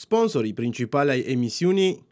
Sponsorii principali ai emisiunii: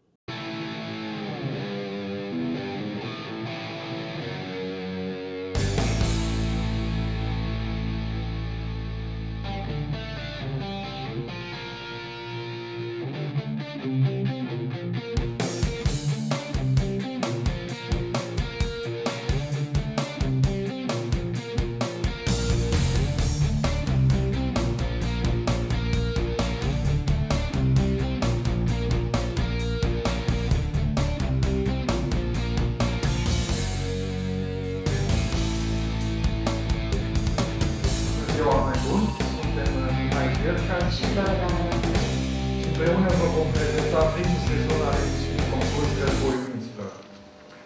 Și împreună vă vom prezenta primul sezon al emisiunii Concurs Războiul Minților.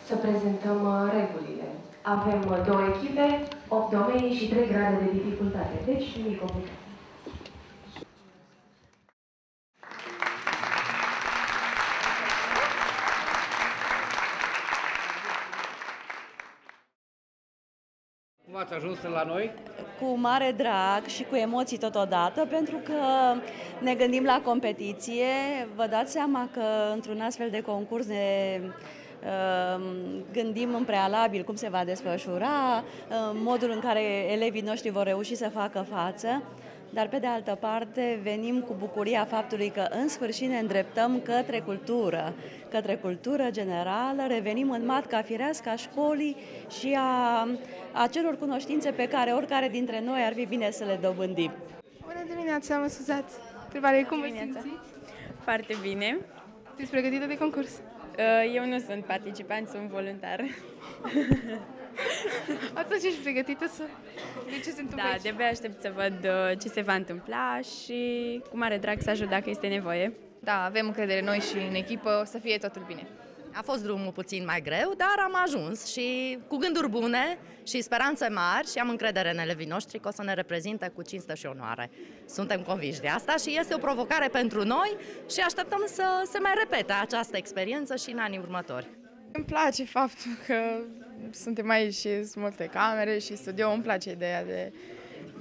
Să prezentăm regulile. Avem 2 echipe, 8 domenii și 3 grade de dificultate. Deci, nimic complicat. Cum ați ajuns la noi? Cu mare drag și cu emoții totodată, pentru că ne gândim la competiție. Vă dați seama că într-un astfel de concurs ne gândim în prealabil cum se va desfășura, modul în care elevii noștri vor reuși să facă față, dar pe de altă parte venim cu bucuria faptului că în sfârșit ne îndreptăm către cultură generală, revenim în matca firească a școlii și a celor cunoștințe pe care oricare dintre noi ar fi bine să le dobândim. Bună dimineața, mă scuzați. Întrebare, cum vă simțiți? Foarte bine. Sunteți pregătită de concurs? Eu nu sunt participant, sunt voluntar. Atunci ești pregătită să... De ce se întâmplă aici? Da, de-abia aștept să văd ce se va întâmpla și cu mare drag să ajut dacă este nevoie. Da, avem încredere noi și în echipă, să fie totul bine. A fost drumul puțin mai greu, dar am ajuns și cu gânduri bune și speranțe mari și am încredere în elevii noștri că o să ne reprezinte cu cinste și onoare. Suntem convinși de asta și este o provocare pentru noi și așteptăm să se mai repete această experiență și în anii următori. Îmi place faptul că suntem aici și sunt multe camere și studio, îmi place ideea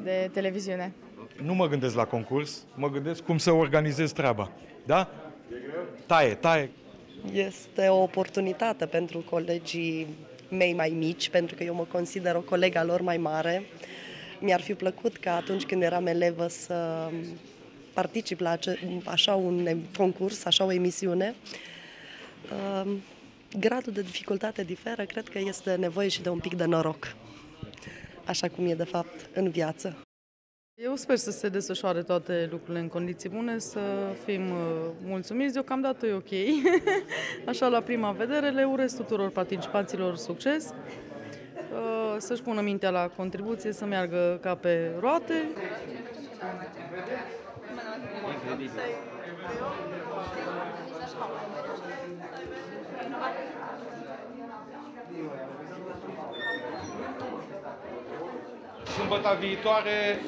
de televiziune. Nu mă gândesc la concurs, mă gândesc cum să organizez treaba. Da? Taie. Este o oportunitate pentru colegii mei mai mici, pentru că eu mă consider o colegă a lor mai mare. Mi-ar fi plăcut ca atunci când eram elevă să particip la așa un concurs, așa o emisiune. Gradul de dificultate diferă, cred că este nevoie și de un pic de noroc, așa cum e de fapt în viață. Eu sper să se desfășoare toate lucrurile în condiții bune, să fim mulțumiți, deocamdată e ok. Așa, la prima vedere, le urez tuturor participanților succes, să-și pună mintea la contribuție, să meargă ca pe roate. Sâmbăta viitoare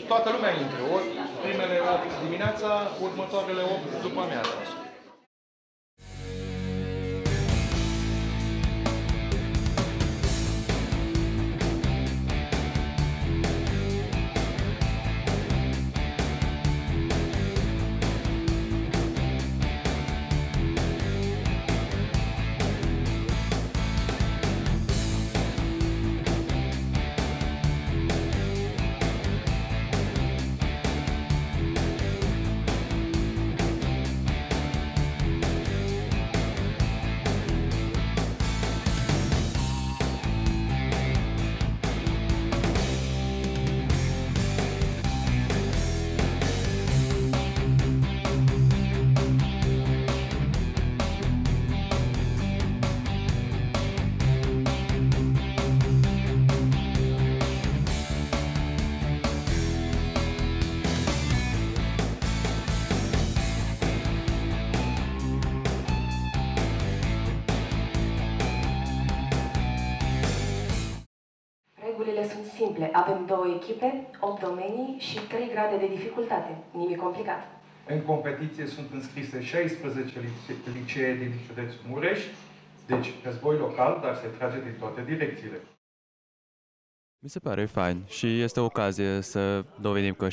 toată lumea intră, ori primele 8 dimineața, următoarele 8 după amiaza. Regulile sunt simple. Avem 2 echipe, 8 domenii și 3 grade de dificultate. Nimic complicat. În competiție sunt înscrise 16 licee din județul Mureș, deci război local, dar se trage din toate direcțiile. Mi se pare fain și este o ocazie să dovedim că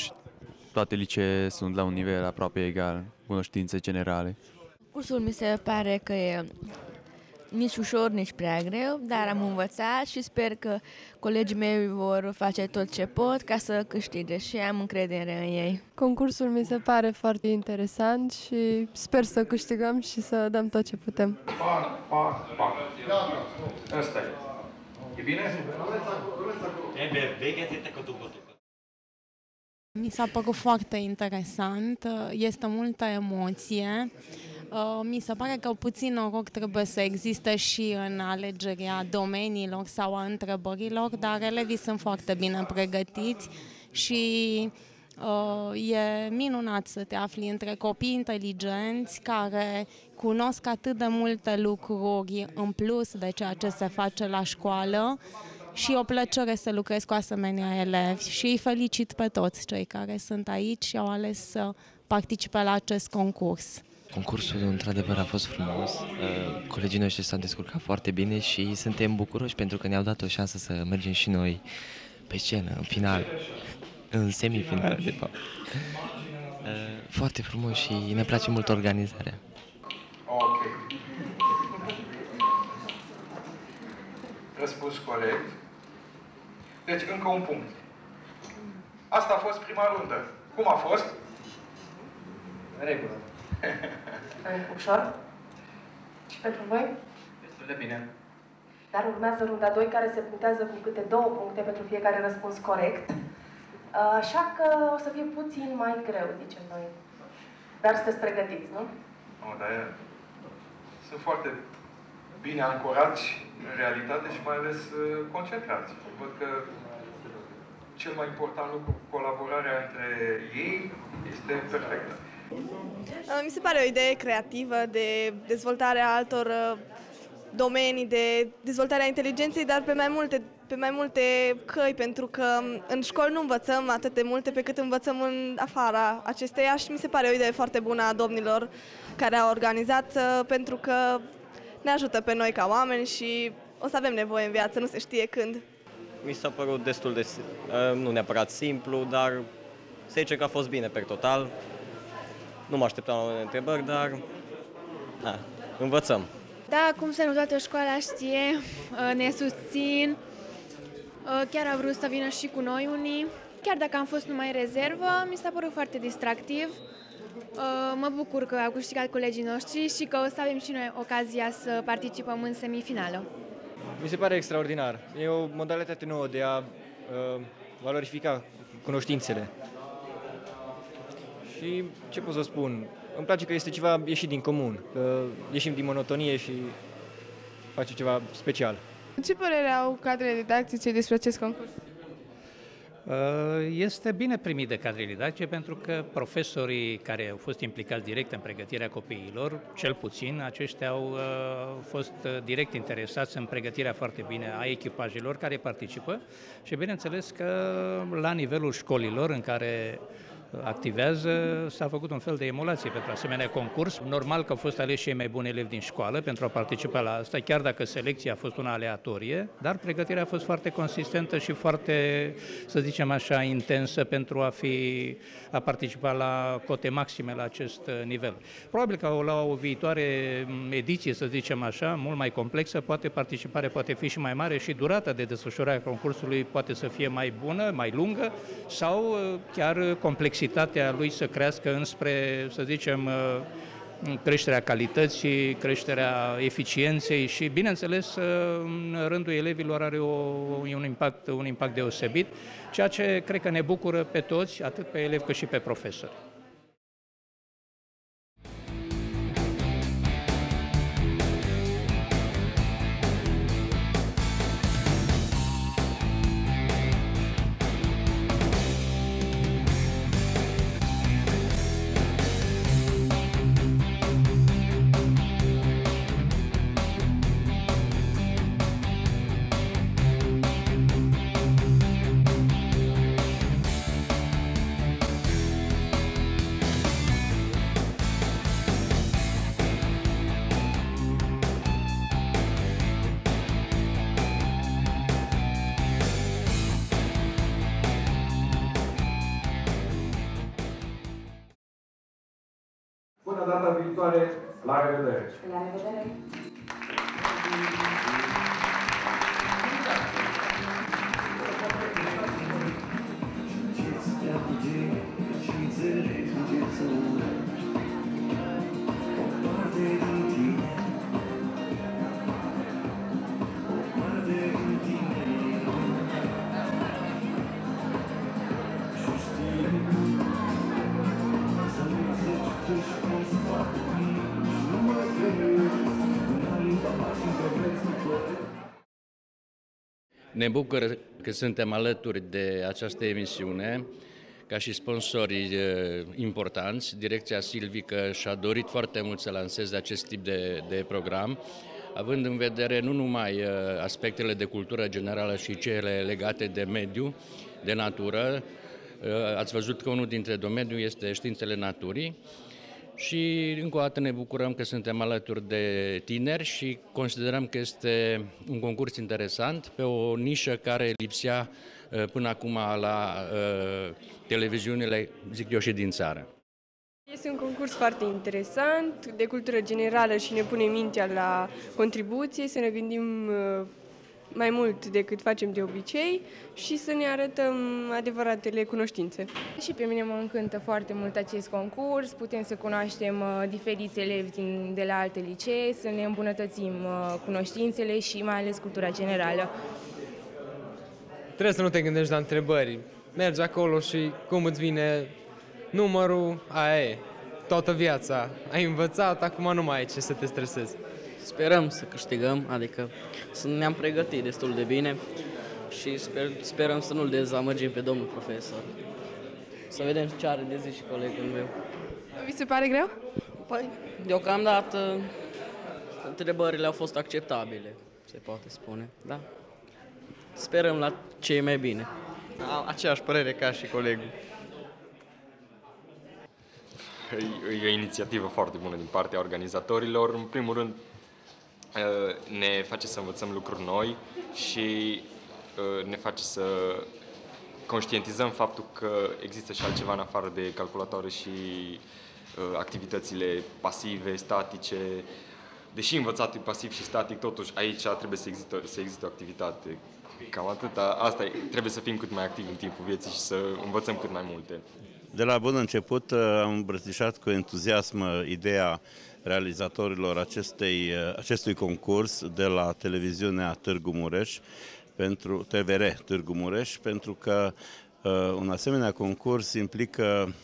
toate liceele sunt la un nivel aproape egal, cunoștințe generale. Cursul mi se pare că e nici ușor, nici prea greu, dar am învățat și sper că colegii mei vor face tot ce pot ca să câștige și am încredere în ei. Concursul mi se pare foarte interesant și sper să câștigăm și să dăm tot ce putem. Asta e. E bine? Mi s-a părut foarte interesant, este multă emoție. Mi se pare că puțin noroc trebuie să existe și în alegerea domeniilor sau a întrebărilor, dar elevii sunt foarte bine pregătiți și e minunat să te afli între copii inteligenți care cunosc atât de multe lucruri în plus de ceea ce se face la școală și o plăcere să lucrez cu asemenea elevi și îi felicit pe toți cei care sunt aici și au ales să participe la acest concurs. Concursul, într-adevăr, a fost frumos. Colegii noștri s-au descurcat foarte bine și suntem bucuroși pentru că ne-au dat o șansă să mergem și noi pe scenă, în final, în semifinal, de fapt. Foarte frumos și ne place mult organizarea. Ok. Răspuns corect. Deci, încă un punct. Asta a fost prima rundă. Cum a fost? În regulă. Ușor? Și pentru voi? Destul de bine. Dar urmează runda 2, care se punctează cu câte 2 puncte pentru fiecare răspuns corect. Așa că o să fie puțin mai greu, zicem noi. Dar sunteți pregătiți, nu? Dar sunt foarte bine ancorați în realitate și mai ales concentrați. Văd că cel mai important lucru, colaborarea între ei, este perfectă. Mi se pare o idee creativă de dezvoltarea altor domenii, de dezvoltarea inteligenței, dar pe mai multe căi, pentru că în școli nu învățăm atât de multe pe cât învățăm în afara acesteia și mi se pare o idee foarte bună a domnilor care au organizat, pentru că ne ajută pe noi ca oameni și o să avem nevoie în viață, nu se știe când. Mi s-a părut destul de, nu neapărat simplu, dar se zice că a fost bine pe total. Nu mă așteptam la unele întrebări, dar învățăm. Da, cum să nu toată școala știe, ne susțin, chiar au vrut să vină și cu noi unii. Chiar dacă am fost numai rezervă, mi s-a părut foarte distractiv. Mă bucur că au câștigat colegii noștri și că o să avem și noi ocazia să participăm în semifinală. Mi se pare extraordinar. E o modalitate nouă de a valorifica cunoștințele. Și ce pot să spun? Îmi place că este ceva ieșit din comun, că ieșim din monotonie și facem ceva special. Ce părere au cadrele didactice despre acest concurs? Este bine primit de cadrele didactice pentru că profesorii care au fost implicați direct în pregătirea copiilor, cel puțin aceștia au fost direct interesați în pregătirea foarte bine a echipajelor care participă și bineînțeles că la nivelul școlilor în care activează, s-a făcut un fel de emulație pentru asemenea concurs. Normal că au fost aleși cei mai buni elevi din școală pentru a participa la asta, chiar dacă selecția a fost una aleatorie, dar pregătirea a fost foarte consistentă și foarte, să zicem așa, intensă pentru a participa la cote maxime la acest nivel. Probabil că la o viitoare ediție, să zicem așa, mult mai complexă, poate participarea poate fi și mai mare și durata de desfășurare a concursului poate să fie mai bună, mai lungă sau chiar complexitatea lui să crească înspre, să zicem, creșterea calității, creșterea eficienței și, bineînțeles, în rândul elevilor are un impact deosebit, ceea ce cred că ne bucură pe toți, atât pe elevi cât și pe profesori. până data viitoare, la revedere! La revedere! Ne bucur că suntem alături de această emisiune, ca și sponsori importanți. Direcția Silvică și-a dorit foarte mult să lanseze acest tip de program, având în vedere nu numai aspectele de cultură generală și cele legate de mediu, de natură. Ați văzut că unul dintre domeniul este științele naturii. Și încă o dată ne bucurăm că suntem alături de tineri și considerăm că este un concurs interesant pe o nișă care lipsea până acum la televiziunile, zic eu, și din țară. Este un concurs foarte interesant, de cultură generală și ne pune mintea la contribuție, să ne gândim mai mult decât facem de obicei și să ne arătăm adevăratele cunoștințe. Și pe mine mă încântă foarte mult acest concurs, putem să cunoaștem diferiți elevi de la alte licee, să ne îmbunătățim cunoștințele și mai ales cultura generală. Trebuie să nu te gândești la întrebări, mergi acolo și cum îți vine numărul, aia e, toată viața. Ai învățat, acum nu mai ai ce să te stresezi. Sperăm să câștigăm, adică ne-am pregătit destul de bine și sperăm să nu-l dezamăgim pe domnul profesor. Să vedem ce are de zis și colegul meu. Vi se pare greu? Păi, deocamdată, întrebările au fost acceptabile, se poate spune, da? Sperăm la ce e mai bine. Am aceeași părere ca și colegul. E o inițiativă foarte bună din partea organizatorilor. În primul rând, ne face să învățăm lucruri noi și ne face să conștientizăm faptul că există și altceva în afară de calculatoare și activitățile pasive, statice. Deși învățatul e pasiv și static, totuși aici trebuie să existe o activitate. Cam atât. Asta e, trebuie să fim cât mai activi în timpul vieții și să învățăm cât mai multe. De la bun început am îmbrățișat cu entuziasm ideea realizatorilor acestui concurs de la televiziunea Târgu Mureș, pentru TVR Târgu Mureș, pentru că un asemenea concurs implică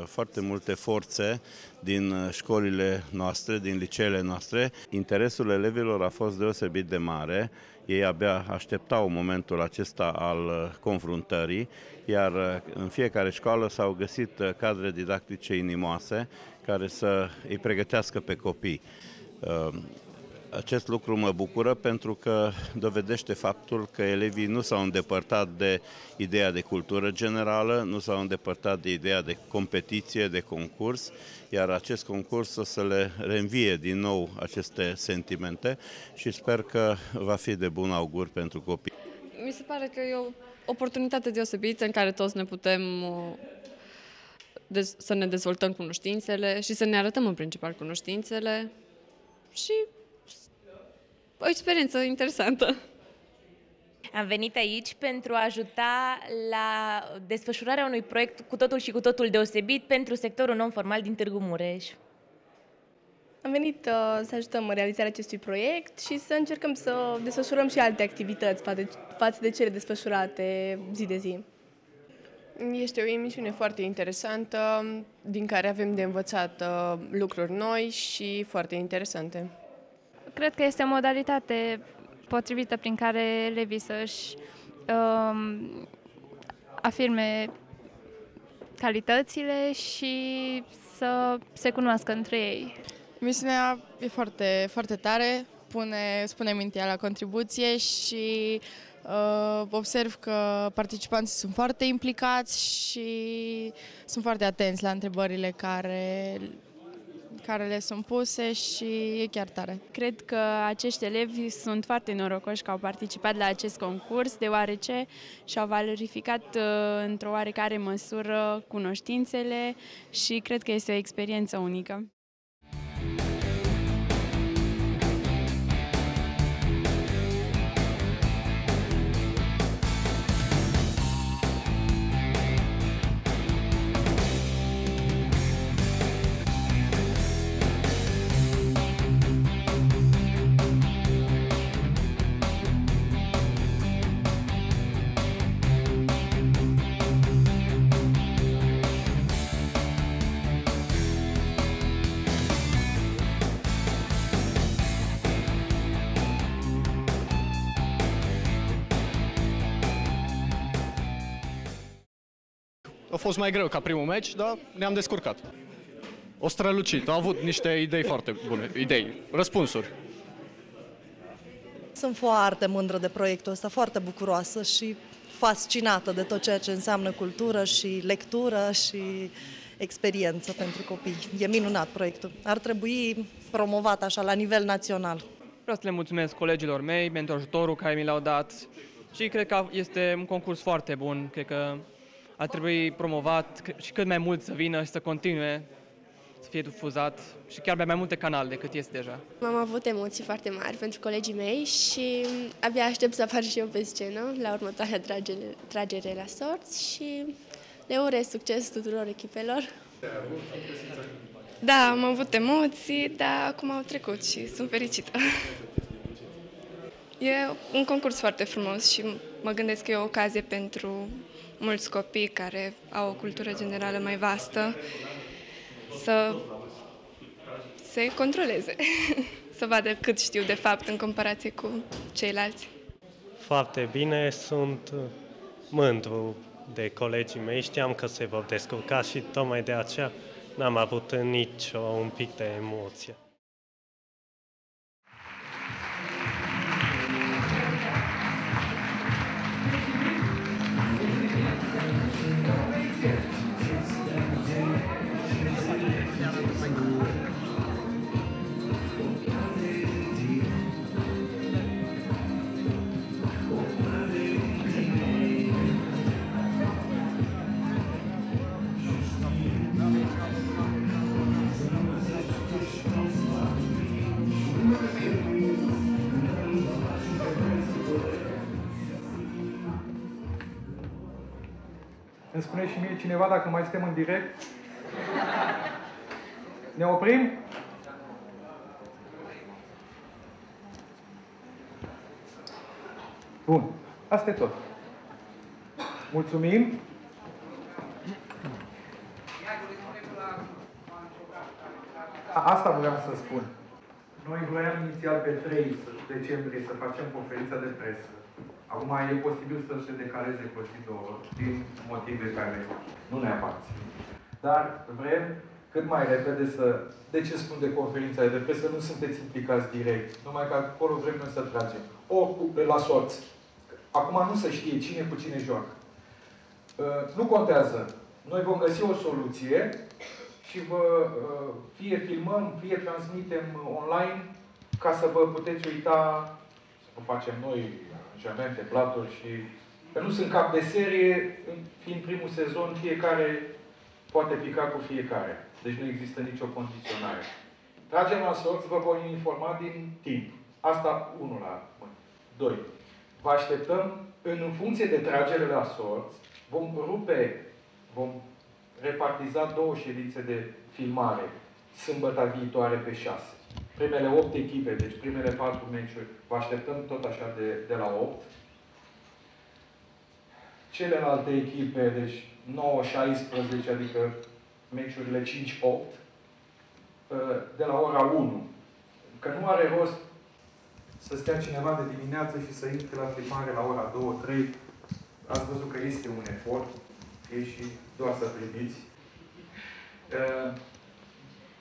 foarte multe forțe din școlile noastre, din liceele noastre. Interesul elevilor a fost deosebit de mare. Ei abia așteptau momentul acesta al confruntării, iar în fiecare școală s-au găsit cadre didactice inimoase care să îi pregătească pe copii. Acest lucru mă bucură pentru că dovedește faptul că elevii nu s-au îndepărtat de ideea de cultură generală, nu s-au îndepărtat de ideea de competiție, de concurs, iar acest concurs o să le reînvie din nou aceste sentimente și sper că va fi de bun augur pentru copii. Mi se pare că e o oportunitate deosebită în care toți ne putem să ne dezvoltăm cunoștințele și să ne arătăm în principal cunoștințele și o experiență interesantă. Am venit aici pentru a ajuta la desfășurarea unui proiect cu totul și cu totul deosebit pentru sectorul non-formal din Târgu Mureș. Am venit să ajutăm în realizarea acestui proiect și să încercăm să desfășurăm și alte activități față de cele desfășurate zi de zi. Este o emisiune foarte interesantă, din care avem de învățat lucruri noi și foarte interesante. Cred că este o modalitate potrivită prin care elevii să-și afirme calitățile și să se cunoască între ei. Misiunea e foarte, foarte tare, spune mintea la contribuție și observ că participanții sunt foarte implicați și sunt foarte atenți la întrebările care le sunt puse și e chiar tare. Cred că acești elevi sunt foarte norocoși că au participat la acest concurs, deoarece și-au valorificat într-o oarecare măsură cunoștințele și cred că este o experiență unică. A fost mai greu ca primul meci, dar ne-am descurcat. O strălucit, au avut niște idei foarte bune, răspunsuri. Sunt foarte mândră de proiectul ăsta, foarte bucuroasă și fascinată de tot ceea ce înseamnă cultură și lectură și experiență pentru copii. E minunat proiectul. Ar trebui promovat așa la nivel național. Vreau să le mulțumesc colegilor mei pentru ajutorul care mi l-au dat și cred că este un concurs foarte bun. Cred că ar trebui promovat și cât mai mult să vină și să continue să fie difuzat și chiar pe mai multe canale decât este deja. Am avut emoții foarte mari pentru colegii mei și abia aștept să apar și eu pe scenă la următoarea tragere la sorți și le urez succes tuturor echipelor. Da, am avut emoții, dar acum au trecut și sunt fericită. E un concurs foarte frumos și mă gândesc că e o ocazie pentru mulți copii care au o cultură generală mai vastă să se controleze, să vadă cât știu de fapt în comparație cu ceilalți. Foarte bine, sunt mândru de colegii mei, știam că se vor descurca și tocmai de aceea n-am avut nici un pic de emoție. Îmi spune și mie cineva dacă mai suntem în direct? Ne oprim? Bun. Asta e tot. Mulțumim. Asta vreau să spun. Noi vroiam inițial pe 3 decembrie să facem conferința de presă. Acum e posibil să se decaleze cu zi 2 din motive care nu ne aparțin. Dar vrem cât mai repede să... De ce spun de conferința de presă? Nu sunteți implicați direct. Numai că acolo vrem noi să tragem. La sorți. Acum nu se știe cine cu cine joacă. Nu contează. Noi vom găsi o soluție și vă fie filmăm, fie transmitem online ca să vă puteți uita, să facem noi aranjamente, platuri și... Că nu sunt cap de serie, fiind primul sezon, fiecare poate pica cu fiecare. Deci nu există nicio condiționare. Tragem la sorți, vă vom informa din timp. Asta 1 la 2. Vă așteptăm, în funcție de tragere la sorți, vom repartiza 2 ședințe de filmare sâmbătă viitoare pe 6. Primele 8 echipe, deci primele 4 meciuri, vă așteptăm tot așa de la 8. Celelalte echipe, deci 9-16, adică meciurile 5-8, de la ora 1. Că nu are rost să stea cineva de dimineață și să intre la filmare la ora 2-3. Ați văzut că este un efort, fie și doar să priviți.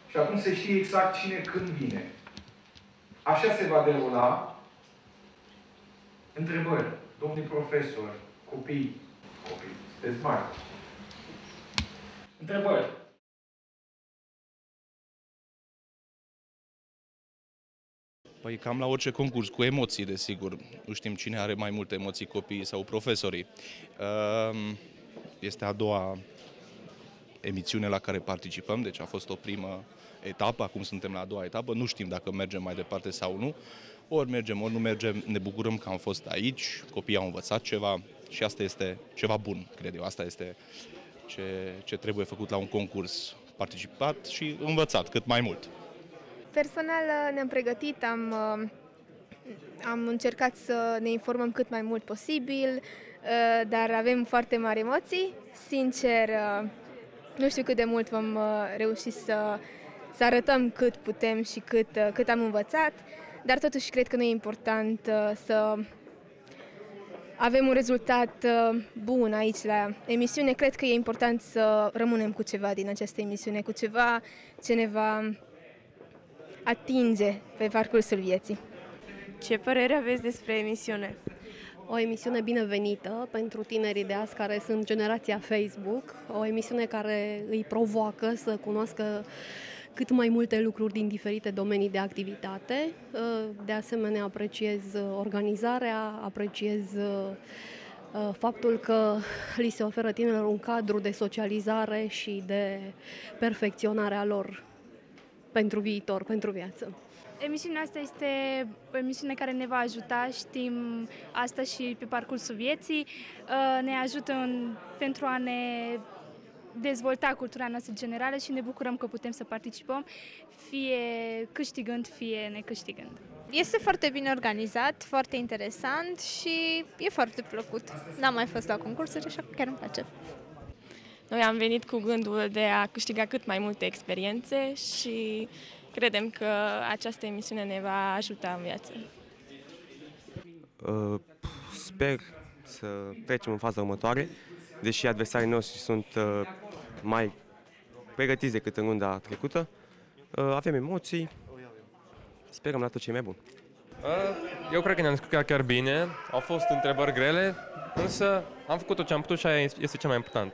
Și atunci se știe exact cine când vine. Așa se va derula. Întrebări, domnii profesori, copii, sunteți mari. Întrebări. Păi cam la orice concurs, cu emoții, desigur. Nu știm cine are mai multe emoții, copiii sau profesorii. Este a doua emisiune la care participăm, deci a fost o primă etapă, acum suntem la a doua etapă, nu știm dacă mergem mai departe sau nu. Ori mergem, ori nu mergem, ne bucurăm că am fost aici, copiii au învățat ceva și asta este ceva bun, cred eu. Asta este ce trebuie făcut la un concurs, participat și învățat cât mai mult. Personal ne-am pregătit, am încercat să ne informăm cât mai mult posibil, dar avem foarte mari emoții. Sincer, nu știu cât de mult vom reuși să arătăm cât putem și cât am învățat, dar totuși cred că nu e important să avem un rezultat bun aici la emisiune. Cred că e important să rămânem cu ceva din această emisiune, cu ceva ce ne va atinge pe parcursul vieții. Ce părere aveți despre emisiune? O emisiune binevenită pentru tinerii de azi care sunt generația Facebook, o emisiune care îi provoacă să cunoască cât mai multe lucruri din diferite domenii de activitate. De asemenea, apreciez organizarea, apreciez faptul că li se oferă tinerilor un cadru de socializare și de perfecționare a lor pentru viitor, pentru viață. Emisiunea asta este o emisiune care ne va ajuta, știm asta și pe parcursul vieții, ne ajută pentru a ne dezvolta cultura noastră generală și ne bucurăm că putem să participăm, fie câștigând, fie necâștigând. Este foarte bine organizat, foarte interesant și e foarte plăcut. N-am mai fost la concursuri, așa că chiar îmi place. Noi am venit cu gândul de a câștiga cât mai multe experiențe și credem că această emisiune ne va ajuta în viață. Sper să trecem în faza următoare, deși adversarii noștri sunt mai pregătiți decât în runda trecută. Avem emoții, sperăm la tot ce e mai bun. Eu cred că ne-am descurcat chiar bine, au fost întrebări grele, însă am făcut tot ce am putut și aia este cel mai important.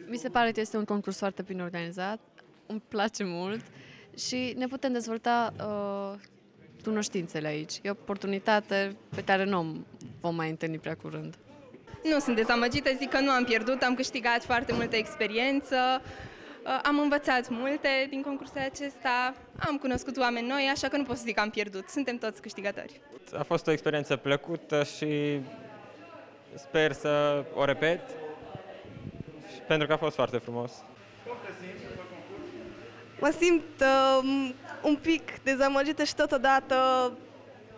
Mi se pare că este un concurs foarte bine organizat, îmi place mult și ne putem dezvolta cunoștințele aici. E o oportunitate pe care nu vom mai întâlni prea curând. Nu sunt dezamăgită, zic că nu am pierdut, am câștigat foarte multă experiență, am învățat multe din concursul acesta, am cunoscut oameni noi, așa că nu pot să zic că am pierdut, suntem toți câștigători. A fost o experiență plăcută și sper să o repet, pentru că a fost foarte frumos. Mă simt un pic dezamăgită și totodată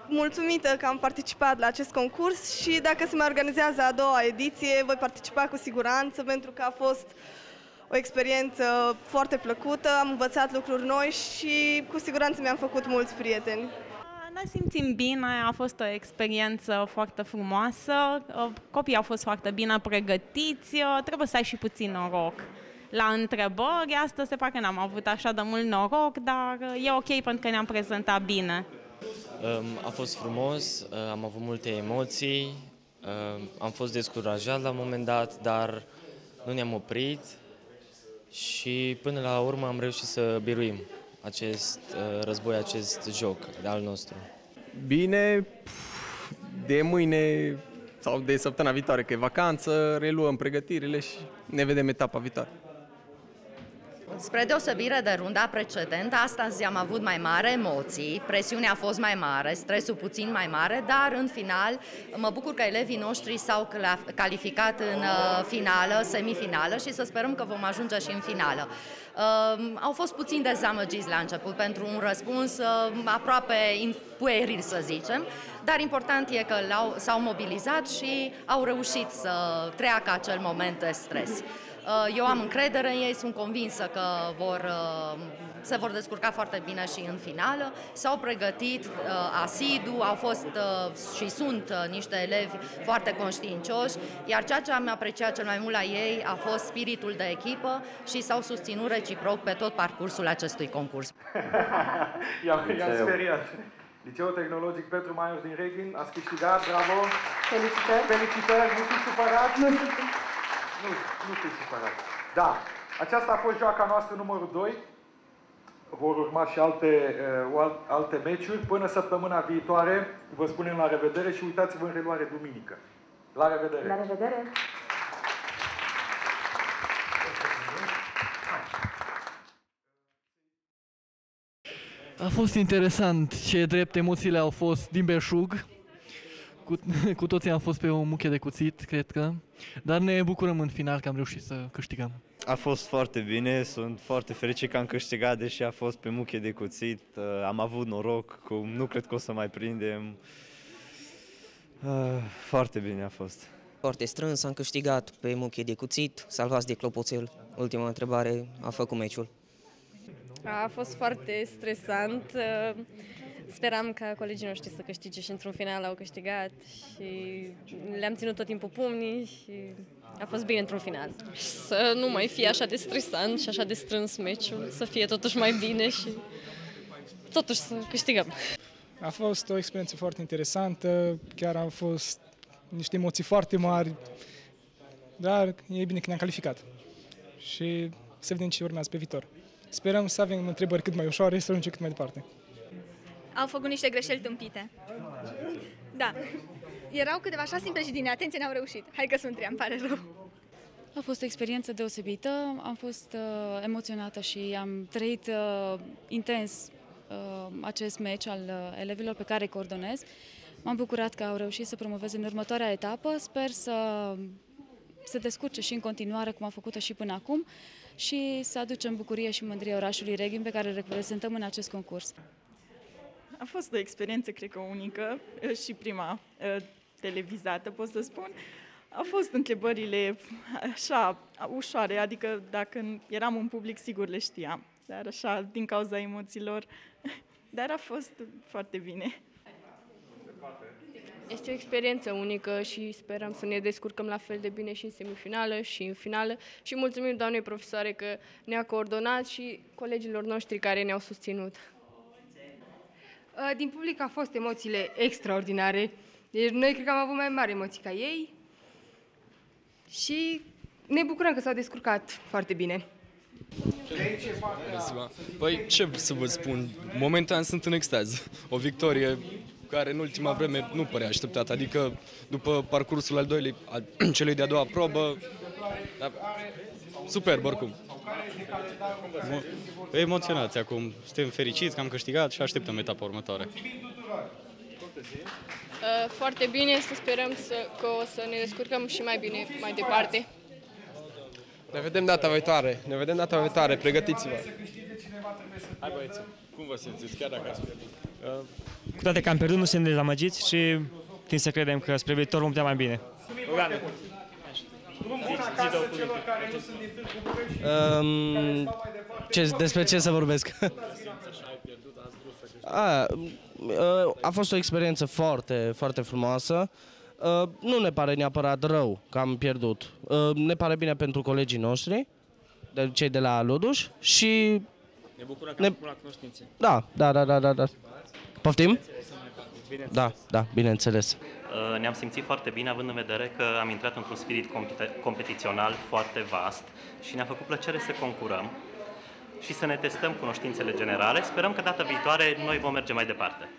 mulțumită că am participat la acest concurs și dacă se mai organizează a doua ediție, voi participa cu siguranță pentru că a fost o experiență foarte plăcută, am învățat lucruri noi și cu siguranță mi-am făcut mulți prieteni. Ne simțim bine, a fost o experiență foarte frumoasă, copiii au fost foarte bine pregătiți, trebuie să ai și puțin noroc. La întrebări, astăzi se pare că n-am avut așa de mult noroc, dar e ok pentru că ne-am prezentat bine. A fost frumos, am avut multe emoții, am fost descurajat la un moment dat, dar nu ne-am oprit și până la urmă am reușit să biruim acest război, acest joc al nostru. Bine, de mâine sau de săptămâna viitoare, că e vacanță, reluăm pregătirile și ne vedem etapa viitoare. Spre deosebire de runda precedentă, astăzi am avut mai mari emoții, presiunea a fost mai mare, stresul puțin mai mare, dar în final mă bucur că elevii noștri s-au calificat în finală, semifinală și să sperăm că vom ajunge și în finală. Au fost puțin dezamăgiți la început pentru un răspuns aproape pueril, să zicem, dar important e că s-au mobilizat și au reușit să treacă acel moment de stres. Eu am încredere în ei, sunt convinsă că se vor descurca foarte bine și în finală. S-au pregătit asidu, au fost și sunt niște elevi foarte conștiincioși, iar ceea ce am apreciat cel mai mult la ei a fost spiritul de echipă și s-au susținut reciproc pe tot parcursul acestui concurs. I-am speriat. Liceul Tehnologic Petru Maior din Reghin, ați câștigat, bravo! Felicitări! Felicitări, nu fiți supărați! Nu fiți supărați. Da, aceasta a fost joaca noastră numărul 2. Vor urma și alte meciuri. Până săptămâna viitoare, vă spunem la revedere și uitați-vă în reluare duminică. La revedere! La revedere! A fost interesant, ce drept emoțiile au fost din belșug. Cu toții am fost pe o muche de cuțit, cred că, dar ne bucurăm în final că am reușit să câștigăm. A fost foarte bine, sunt foarte fericit că am câștigat, deși a fost pe muche de cuțit. Am avut noroc, cum nu cred că o să mai prindem. Foarte bine a fost. Foarte strâns, am câștigat pe muche de cuțit, salvați de clopoțel. Ultima întrebare a făcut meciul. A fost foarte stresant. Speram ca colegii noștri să câștige și într-un final au câștigat și le-am ținut tot timpul pumnii și a fost bine într-un final. Să nu mai fie așa de stresant și așa de strâns meciul, să fie totuși mai bine și totuși să câștigăm. A fost o experiență foarte interesantă, chiar au fost niște emoții foarte mari, dar e bine că ne-am calificat și să vedem ce urmează pe viitor. Sperăm să avem întrebări cât mai ușoare, să ajungem cât mai departe. Au făcut niște greșeli tâmpite. Da. Erau câteva așa simple și din atenție n-au reușit. Hai că sunt trei, îmi pare rău. A fost o experiență deosebită, am fost emoționată și am trăit intens acest meci al elevilor pe care îi coordonez. M-am bucurat că au reușit să promoveze în următoarea etapă, sper să se descurce și în continuare cum a făcut-o și până acum și să aducem bucurie și mândrie orașului Reghin pe care îl reprezentăm în acest concurs. A fost o experiență, cred că unică, și prima televizată, pot să spun. Au fost întrebările așa ușoare, adică dacă eram în public, sigur le știam, dar așa, din cauza emoțiilor, dar a fost foarte bine. Este o experiență unică și sperăm să ne descurcăm la fel de bine și în semifinală și în finală și mulțumim doamnei profesoare că ne-a coordonat și colegilor noștri care ne-au susținut. Din public au fost emoțiile extraordinare, deci noi cred că am avut mai mari emoții ca ei și ne bucurăm că s-au descurcat foarte bine. Păi ce să vă spun, momentan sunt în extaz, o victorie care în ultima vreme nu părea așteptată, adică după parcursul al doilea, celui de-a doua probă, superb oricum. Emoționați acum, suntem fericiți că am câștigat și așteptăm etapa următoare. Foarte bine, să sperăm că o să ne descurcăm și mai bine mai departe. Ne vedem data viitoare, pregătiți-vă! Hai băieți, cum vă simțiți, chiar dacă ați pierdut? Cu toate că am pierdut, nu suntem dezamăgiți și tind să credem că spre viitor vom putea mai bine. Despre ce să vorbesc? A fost o experiență foarte, foarte frumoasă. Nu ne pare neapărat rău că am pierdut. Ne pare bine pentru colegii noștri, cei de la Luduș și... Ne bucurăm că am făcut la cunoștințe. Da. Poftim? Da, bineînțeles. Ne-am simțit foarte bine, având în vedere că am intrat într-un spirit competițional foarte vast și ne-a făcut plăcere să concurăm și să ne testăm cunoștințele generale. Sperăm că data viitoare noi vom merge mai departe.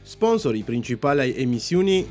Sponsorii principali ai emisiunii